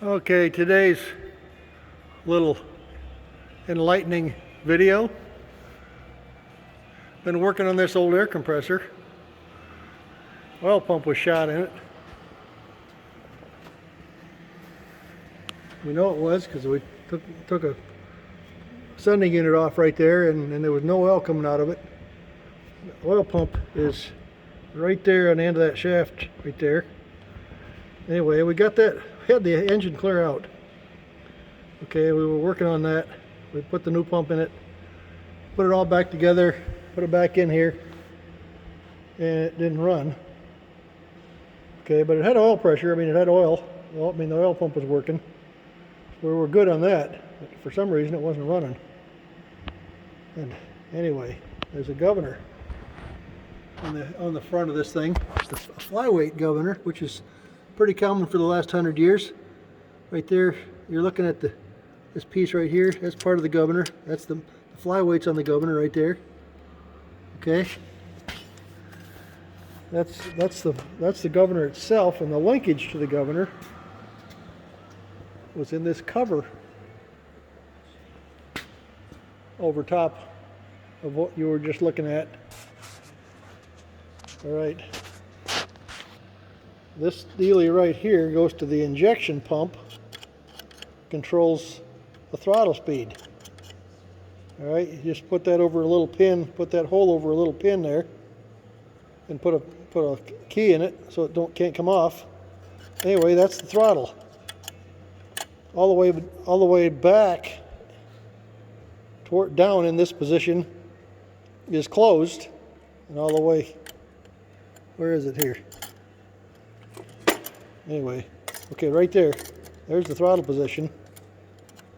Okay, today's little enlightening video. Been working on this old air compressor. Oil pump was shot in it. We know it was because we took a sending unit off right there, and there was no oil coming out of it. The oil pump is right there on the end of that shaft right there. Anyway, we got that, had the engine clear out. Okay, we were working on that. We put the new pump in it, put it all back together, put it back in here, and it didn't run. Okay, but it had oil pressure. I mean, it had oil. Well, I mean, the oil pump was working. We were good on that, but for some reason it wasn't running. And anyway, there's a governor on the front of this thing. It's the flyweight governor, which is pretty common for the last 100 years. Right there, you're looking at this piece right here. That's part of the governor. That's the flyweight's on the governor right there. Okay. That's the governor itself, and the linkage to the governor was in this cover over top of what you were just looking at. All right. This dealie right here goes to the injection pump, controls the throttle speed. All right, you just put that over a little pin, put that hole over a little pin there, and put a key in it so it can't come off. Anyway, that's the throttle. All the way back toward down in this position is closed, and all the way, where is it here? Anyway, okay, right there. There's the throttle position.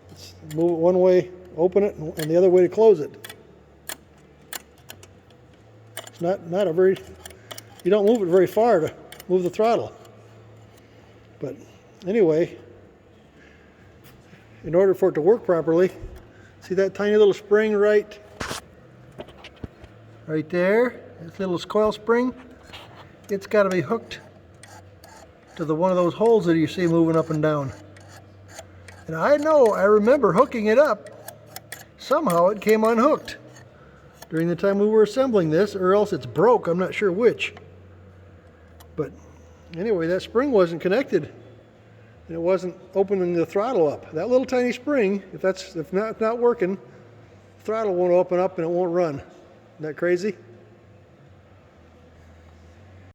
Let's move it one way, open it, and the other way to close it. It's not a very, you don't move it very far to move the throttle. But anyway, in order for it to work properly, see that tiny little spring right there? This little coil spring? It's got to be hooked to one of those holes that you see moving up and down. And I remember hooking it up. Somehow it came unhooked during the time we were assembling this, or else it's broke. I'm not sure which. But anyway, that spring wasn't connected, and it wasn't opening the throttle up. That little tiny spring, if not working, the throttle won't open up and it won't run. Isn't that crazy?